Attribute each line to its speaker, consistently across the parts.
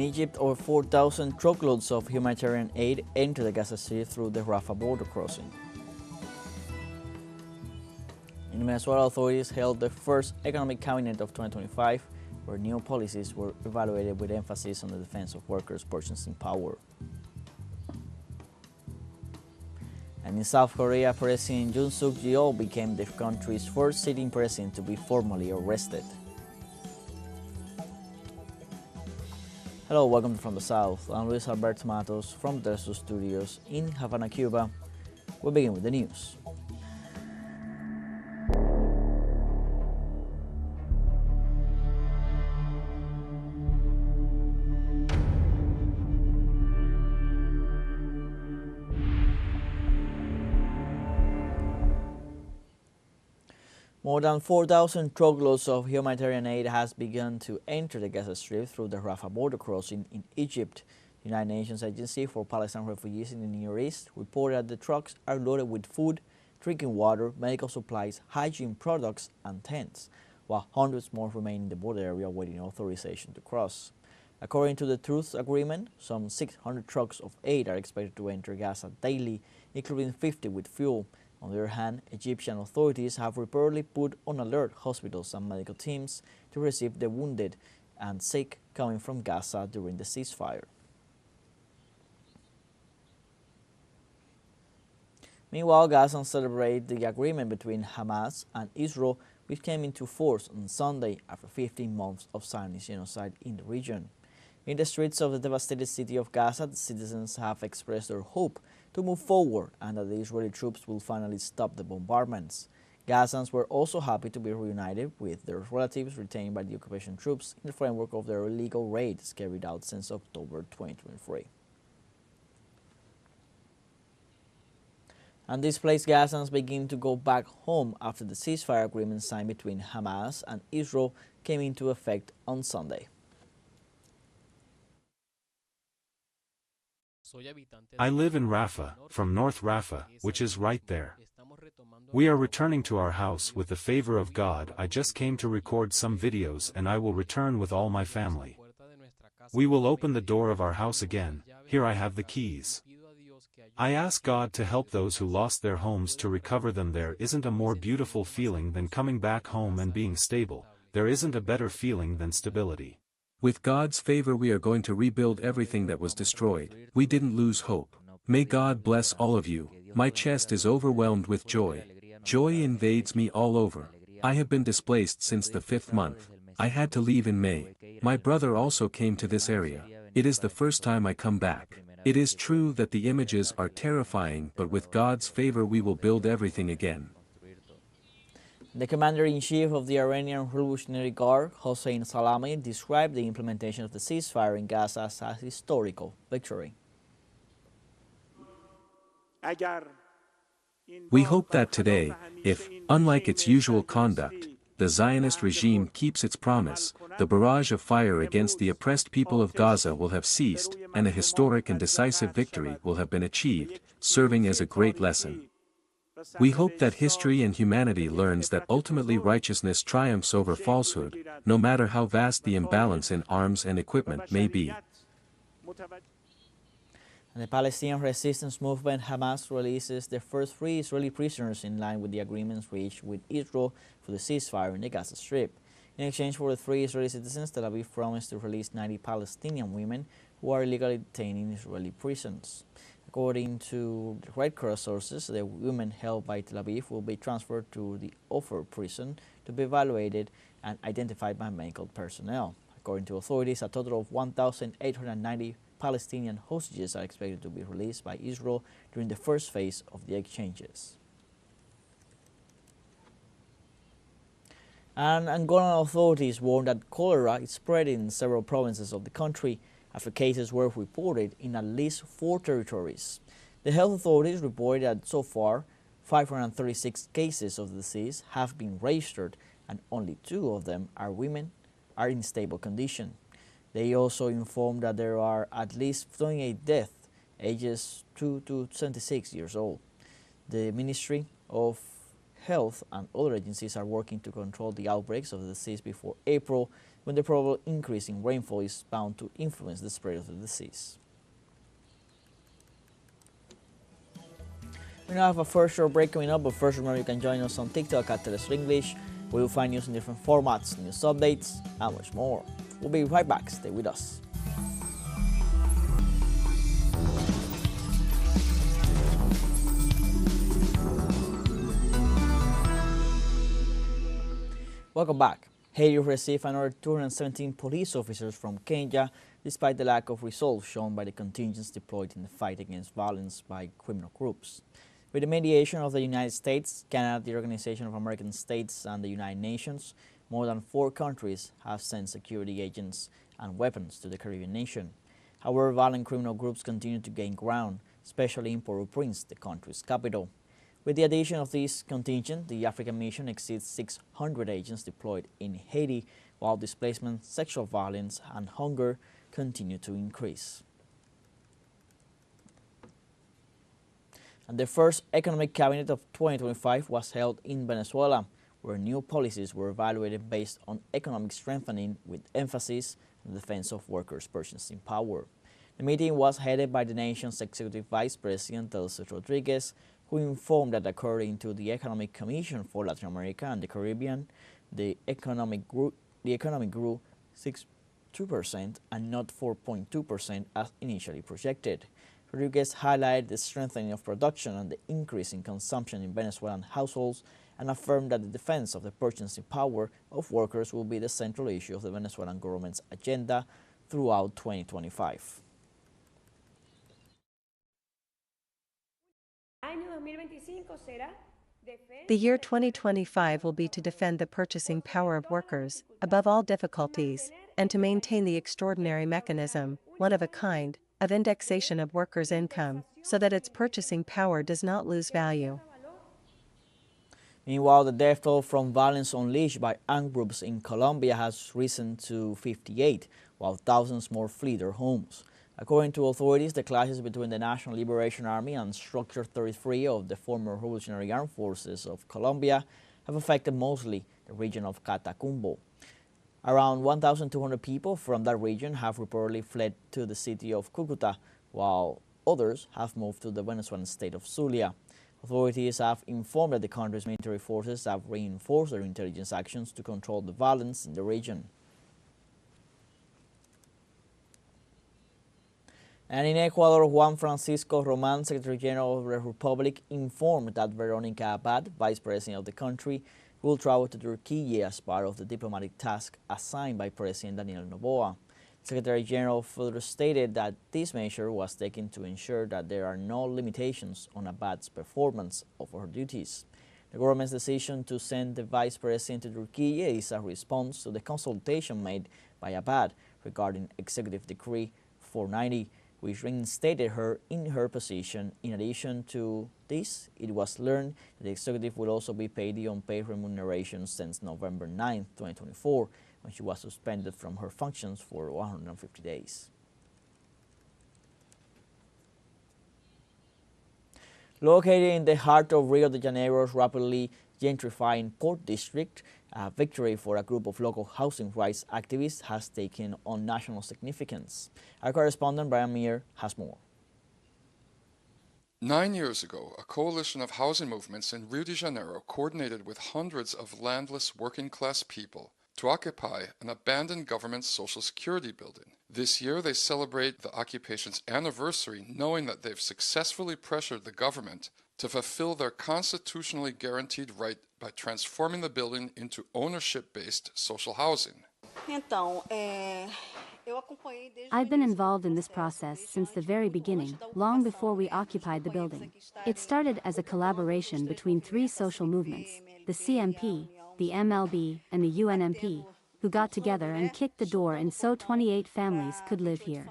Speaker 1: In Egypt, over 4,000 truckloads of humanitarian aid entered the Gaza Strip through the Rafah border crossing. In Venezuela, authorities held the first economic cabinet of 2025, where new policies were evaluated with emphasis on the defense of workers' purchasing power. And in South Korea, President Yoon Suk-yeol became the country's first sitting president to be formally arrested. Hello, welcome from the South. I'm Luis Alberto Matos from the teleSUR studios in Havana, Cuba. We'll begin with the news. More than 4,000 truckloads of humanitarian aid has begun to enter the Gaza Strip through the Rafah border crossing in Egypt. The United Nations Agency for Palestine Refugees in the Near East reported that the trucks are loaded with food, drinking water, medical supplies, hygiene products, and tents, while hundreds more remain in the border area waiting authorization to cross. According to the Truth Agreement, some 600 trucks of aid are expected to enter Gaza daily, including 50 with fuel. On the other hand, Egyptian authorities have repeatedly put on alert hospitals and medical teams to receive the wounded and sick coming from Gaza during the ceasefire. Meanwhile, Gazans celebrate the agreement between Hamas and Israel, which came into force on Sunday after 15 months of Zionist genocide in the region. In the streets of the devastated city of Gaza, the citizens have expressed their hope to move forward and that the Israeli troops will finally stop the bombardments. Gazans were also happy to be reunited with their relatives retained by the occupation troops in the framework of their illegal raids carried out since October 2023. And displaced Gazans begin to go back home after the ceasefire agreement signed between Hamas and Israel came into effect on Sunday.
Speaker 2: I live in Rafah, from North Rafah, which is right there. We are returning to our house with the favor of God. I just came to record some videos and I will return with all my family. We will open the door of our house again. Here I have the keys. I ask God to help those who lost their homes to recover them. There isn't a more beautiful feeling than coming back home and being stable. There isn't a better feeling than stability.
Speaker 3: With God's favor we are going to rebuild everything that was destroyed. We didn't lose hope. May God bless all of you. My chest is overwhelmed with joy. Joy invades me all over. I have been displaced since the 5th month. I had to leave in May. My brother also came to this area. It is the first time I come back. It is true that the images are terrifying, but with God's favor we will build everything again.
Speaker 1: The commander-in-chief of the Iranian Revolutionary Guard, Hossein Salami, described the implementation of the ceasefire in Gaza as a historical victory.
Speaker 3: We hope that today, if, unlike its usual conduct, the Zionist regime keeps its promise, the barrage of fire against the oppressed people of Gaza will have ceased, and a historic and decisive victory will have been achieved, serving as a great lesson. We hope that history and humanity learns that ultimately righteousness triumphs over falsehood, no matter how vast the imbalance in arms and equipment may be.
Speaker 1: And the Palestinian resistance movement Hamas releases the first 3 Israeli prisoners in line with the agreements reached with Israel for the ceasefire in the Gaza Strip. In exchange for the 3 Israeli citizens, Tel Aviv promised to release 90 Palestinian women who are illegally detained in Israeli prisons. According to the Red Cross sources, the women held by Tel Aviv will be transferred to the Ofer prison to be evaluated and identified by medical personnel. According to authorities, a total of 1,890 Palestinian hostages are expected to be released by Israel during the first phase of the exchanges. And Angolan authorities warned that cholera is spreading in several provinces of the country after cases were reported in at least 4 territories. The health authorities reported that so far, 536 cases of the disease have been registered and only 2 of them are women are in stable condition. They also informed that there are at least 28 deaths, ages 2 to 76 years old. The Ministry of Health and other agencies are working to control the outbreaks of the disease before April when the probable increase in rainfall is bound to influence the spread of the disease. We now have a first short break coming up, but first remember you can join us on TikTok at teleSUR English, where you'll find news in different formats, news updates, and much more. We'll be right back. Stay with us. Welcome back. Haiti received another 217 police officers from Kenya, despite the lack of resolve shown by the contingents deployed in the fight against violence by criminal groups. With the mediation of the United States, Canada, the Organization of American States, and the United Nations, more than 4 countries have sent security agents and weapons to the Caribbean nation. However, violent criminal groups continue to gain ground, especially in Port-au-Prince, the country's capital. With the addition of this contingent, the African mission exceeds 600 agents deployed in Haiti, while displacement, sexual violence, and hunger continue to increase. And the first economic cabinet of 2025 was held in Venezuela, where new policies were evaluated based on economic strengthening with emphasis on the defense of workers' purchasing power. The meeting was headed by the nation's Executive Vice President, Rodriguez, who informed that according to the Economic Commission for Latin America and the Caribbean, the economy grew 6.2% and not 4.2% as initially projected. Rodriguez highlighted the strengthening of production and the increase in consumption in Venezuelan households and affirmed that the defense of the purchasing power of workers will be the central issue of the Venezuelan government's agenda throughout 2025.
Speaker 4: The year 2025 will be to defend the purchasing power of workers, above all difficulties, and to maintain the extraordinary mechanism, one of a kind, of indexation of workers' income, so that its purchasing power does not lose value.
Speaker 1: Meanwhile, the death toll from violence unleashed by armed groups in Colombia has risen to 58, while thousands more flee their homes. According to authorities, the clashes between the National Liberation Army and Structure 33 of the former Revolutionary Armed Forces of Colombia have affected mostly the region of Catatumbo. Around 1,200 people from that region have reportedly fled to the city of Cúcuta, while others have moved to the Venezuelan state of Zulia. Authorities have informed that the country's military forces have reinforced their intelligence actions to control the violence in the region. And in Ecuador, Juan Francisco Román, Secretary General of the Republic, informed that Veronica Abad, Vice President of the country, will travel to Turkey as part of the diplomatic task assigned by President Daniel Noboa. Secretary General further stated that this measure was taken to ensure that there are no limitations on Abad's performance of her duties. The government's decision to send the Vice President to Turkey is a response to the consultation made by Abad regarding Executive Decree 490, which reinstated her in her position. In addition to this, it was learned that the executive will also be paid the unpaid remuneration since November 9, 2024, when she was suspended from her functions for 150 days. Located in the heart of Rio de Janeiro's rapidly gentrifying Port District, a victory for a group of local housing rights activists has taken on national significance. Our correspondent Brian Meir has more.
Speaker 5: 9 years ago, a coalition of housing movements in Rio de Janeiro coordinated with hundreds of landless working-class people to occupy an abandoned government social security building. This year, they celebrate the occupation's anniversary, knowing that they've successfully pressured the government to fulfill their constitutionally guaranteed right by transforming the building into ownership-based social housing.
Speaker 6: I've been involved in this process since the very beginning, long before we occupied the building. It started as a collaboration between 3 social movements, the CMP, the MLB, and the UNMP, who got together and kicked the door and so 28 families could live here.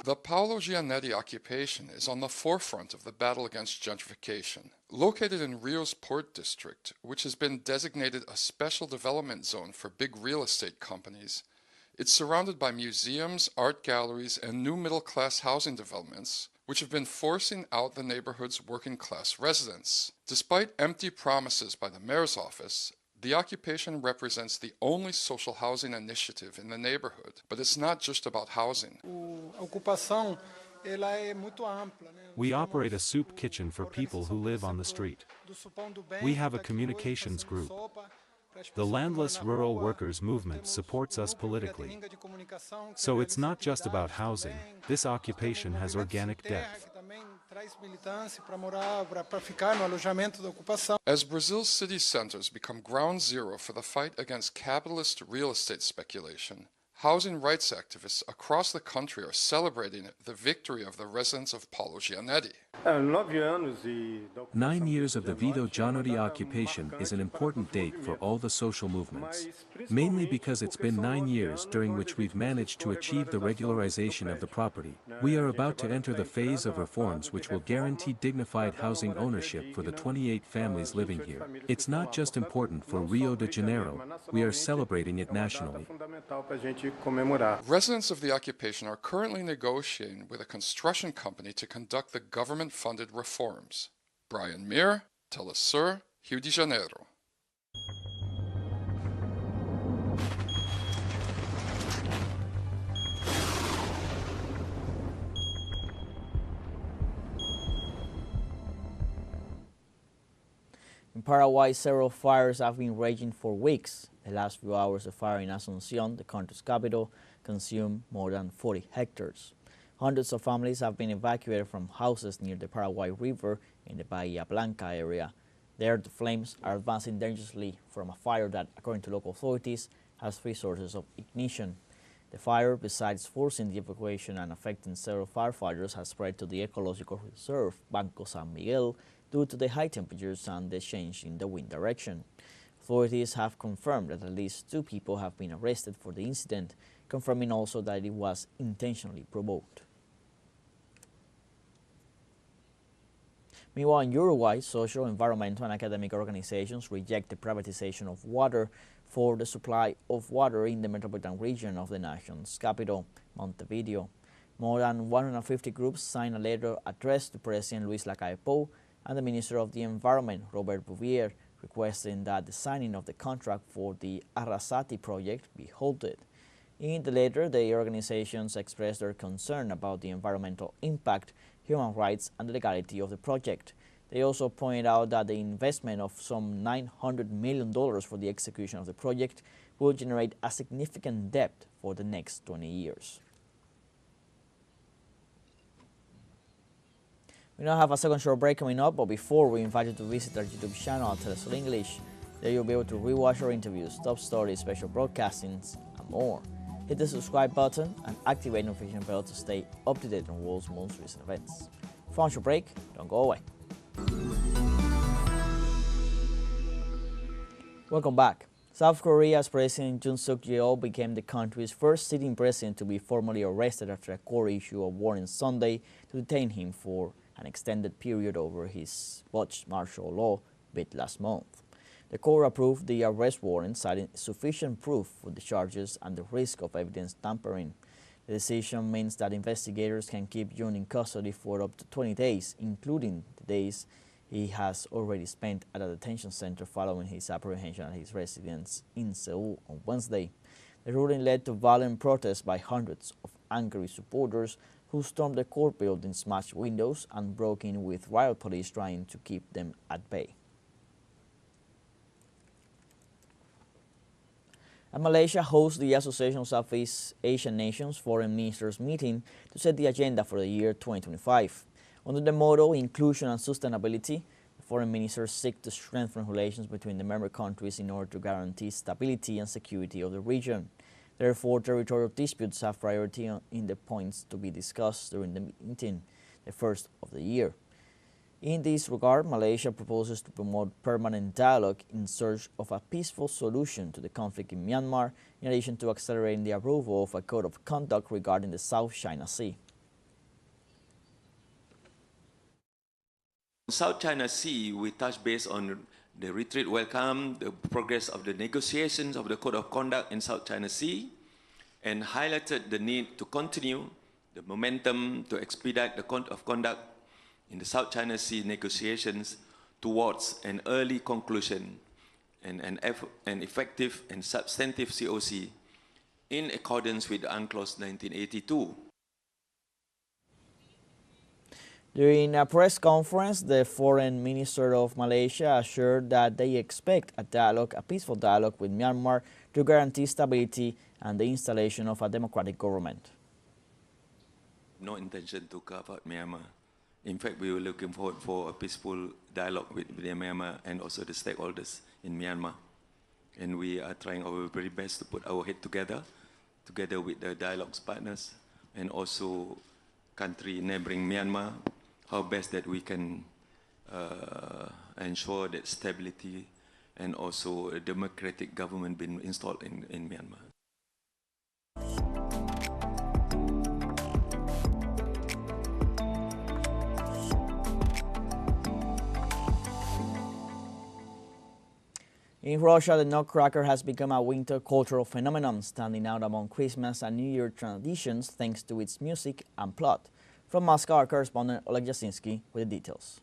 Speaker 5: The Paolo Giannetti occupation is on the forefront of the battle against gentrification. Located in Rio's Port District, which has been designated a special development zone for big real estate companies, it's surrounded by museums, art galleries, and new middle-class housing developments, which have been forcing out the neighborhood's working-class residents. Despite empty promises by the mayor's office, The occupation represents the only social housing initiative in the neighborhood, but it's not just about housing.
Speaker 2: We operate a soup kitchen for people who live on the street. We have a communications group. The Landless Rural Workers Movement supports us politically. So it's not just about housing, this occupation has organic depth.
Speaker 5: As Brazil's city centers become ground zero for the fight against capitalist real estate speculation, housing rights activists across the country are celebrating the victory of the residents of Paulo Gianetti.
Speaker 3: 9 years of the Vito Gianotti occupation is an important date for all the social movements. Mainly because it's been 9 years during which we've managed to achieve the regularization of the property. We are about to enter the phase of reforms which will guarantee dignified housing ownership for the 28 families living here. It's not just important for Rio de Janeiro, we are celebrating it nationally.
Speaker 5: Residents of the occupation are currently negotiating with a construction company to conduct the government-funded reforms. Brian Mir, teleSUR, Rio de Janeiro.
Speaker 1: In Paraguay, several fires have been raging for weeks. The last few hours of fire in Asunción, the country's capital, consumed more than 40 hectares. Hundreds of families have been evacuated from houses near the Paraguay River in the Bahia Blanca area. There, the flames are advancing dangerously from a fire that, according to local authorities, has 3 sources of ignition. The fire, besides forcing the evacuation and affecting several firefighters, has spread to the ecological reserve Banco San Miguel due to the high temperatures and the change in the wind direction. Authorities have confirmed that at least 2 people have been arrested for the incident, confirming also that it was intentionally provoked. Meanwhile, in Uruguay, social, environmental and academic organizations reject the privatization of water for the supply of water in the metropolitan region of the nation's capital, Montevideo. More than 150 groups signed a letter addressed to President Luis Lacalle Pou and the Minister of the Environment, Robert Bouvier, requesting that the signing of the contract for the Arrasati project be halted. In the letter, the organizations expressed their concern about the environmental impact, human rights, and the legality of the project. They also pointed out that the investment of some $900 million for the execution of the project will generate a significant debt for the next 20 years. We now have a second short break coming up, but before we invite you to visit our YouTube channel at teleSUR English. There you'll be able to rewatch our interviews, top stories, special broadcastings, and more. Hit the subscribe button and activate the notification bell to stay up to date on the world's most recent events. For our short break, don't go away. Welcome back. South Korea's President Yoon Suk-yeol became the country's first sitting president to be formally arrested after a court issued a warrant Sunday to detain him for an extended period over his botched martial law bid last month. The court approved the arrest warrant, citing sufficient proof for the charges and the risk of evidence tampering. The decision means that investigators can keep Yoon in custody for up to 20 days, including the days he has already spent at a detention center following his apprehension at his residence in Seoul on Wednesday. The ruling led to violent protests by hundreds of angry supporters who stormed the court building, smashed windows, and broke in with riot police trying to keep them at bay. And Malaysia hosts the Association of Southeast Asian Nations Foreign Ministers meeting to set the agenda for the year 2025. Under the motto Inclusion and Sustainability, the foreign ministers seek to strengthen relations between the member countries in order to guarantee stability and security of the region. Therefore, territorial disputes have priority in the points to be discussed during the meeting, the first of the year. In this regard, Malaysia proposes to promote permanent dialogue in search of a peaceful solution to the conflict in Myanmar, in addition to accelerating the approval of a code of conduct regarding the South China Sea.
Speaker 7: South China Sea, we touched base on the retreat welcome, the progress of the negotiations of the Code of Conduct in South China Sea, and highlighted the need to continue the momentum to expedite the Code of Conduct in the South China Sea negotiations towards an early conclusion an effective and substantive COC in accordance with UNCLOS 1982.
Speaker 1: During a press conference, the Foreign Minister of Malaysia assured that they expect a peaceful dialogue with Myanmar to guarantee stability and the installation of a democratic government.
Speaker 7: No intention to carve out Myanmar. In fact, we were looking forward for a peaceful dialogue with Myanmar and also the stakeholders in Myanmar. And we are trying our very best to put our head together with the dialogue's partners and also country neighboring Myanmar, how best that we can ensure that stability and also a democratic government being installed in Myanmar.
Speaker 1: In Russia, the nutcracker has become a winter cultural phenomenon, standing out among Christmas and New Year traditions thanks to its music and plot. From Moscow, our correspondent Oleg Jasinski with the details.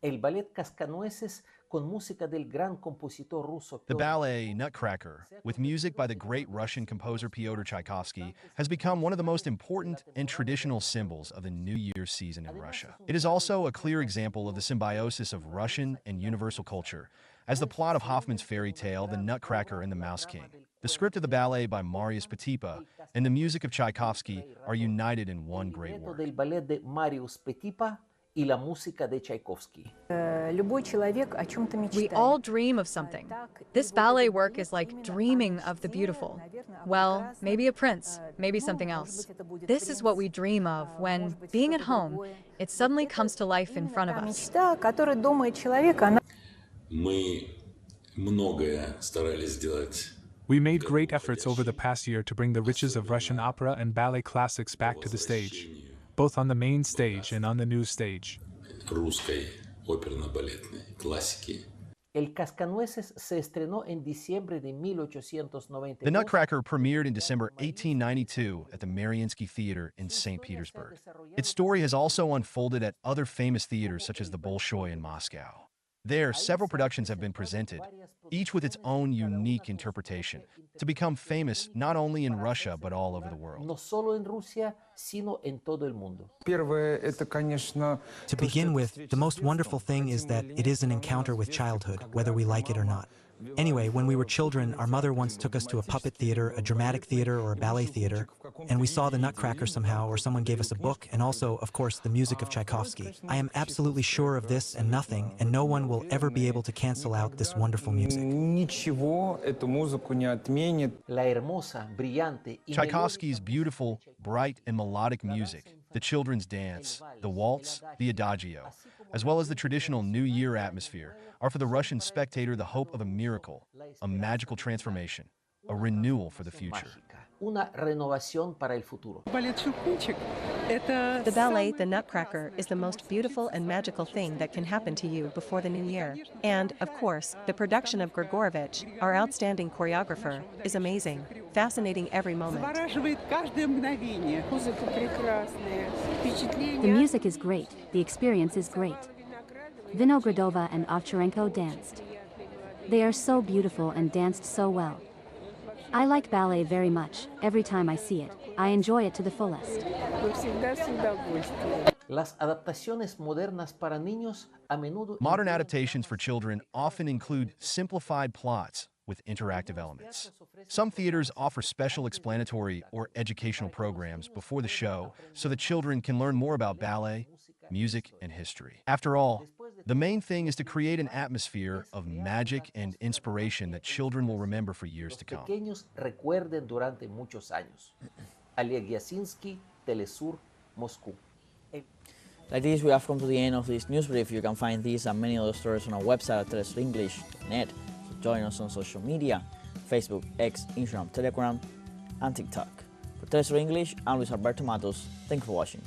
Speaker 8: El ballet Cascanueces con música del gran compositor ruso.
Speaker 9: The ballet Nutcracker, with music by the great Russian composer Pyotr Tchaikovsky, has become one of the most important and traditional symbols of the New Year's season in Russia. It is also a clear example of the symbiosis of Russian and universal culture, as the plot of Hoffmann's fairy tale The Nutcracker and the Mouse King, the script of the ballet by Marius Petipa, and the music of Tchaikovsky are united in one great work.
Speaker 10: We all dream of something. This ballet work is like dreaming of the beautiful. Well, maybe a prince, maybe something else. This is what we dream of when, being at home, it suddenly comes to life in front of us.
Speaker 11: We made great efforts over the past year to bring the riches of Russian opera and ballet classics back to the stage, both on the main stage and on the news stage.
Speaker 9: The Nutcracker premiered in December 1892 at the Mariinsky Theater in St. Petersburg. Its story has also unfolded at other famous theaters such as the Bolshoi in Moscow. There, several productions have been presented, each with its own unique interpretation, to become famous not only in Russia but all over the world.
Speaker 12: To begin with, the most wonderful thing is that it is an encounter with childhood, whether we like it or not. Anyway, when we were children, our mother once took us to a puppet theater, a dramatic theater, or a ballet theater, and we saw the Nutcracker somehow, or someone gave us a book, and also, of course, the music of Tchaikovsky. I am absolutely sure of this and nothing, and no one will ever be able to cancel out this wonderful music.
Speaker 9: Tchaikovsky's beautiful, bright, and melodic music, the children's dance, the waltz, the adagio, as well as the traditional New Year atmosphere, are for the Russian spectator the hope of a miracle, a magical transformation, a renewal for the future.
Speaker 4: The ballet, The Nutcracker, is the most beautiful and magical thing that can happen to you before the new year. And, of course, the production of Grigorovich, our outstanding choreographer, is amazing, fascinating every moment.
Speaker 6: The music is great, the experience is great. Vinogradova and Ovcharenko danced. They are so beautiful and danced so well. I like ballet very much. Every time I see it, I enjoy it to the fullest.
Speaker 9: Modern adaptations for children often include simplified plots with interactive elements. Some theaters offer special explanatory or educational programs before the show so that children can learn more about ballet, music, and history. After all, the main thing is to create an atmosphere of magic and inspiration that children will remember for years to come.
Speaker 1: Like this, we have come to the end of this news brief. You can find these and many other stories on our website at telesurenglish.net. So join us on social media, Facebook, X, Instagram, Telegram, and TikTok. For Telesur English, I'm Luis Alberto Matos. Thank you for watching.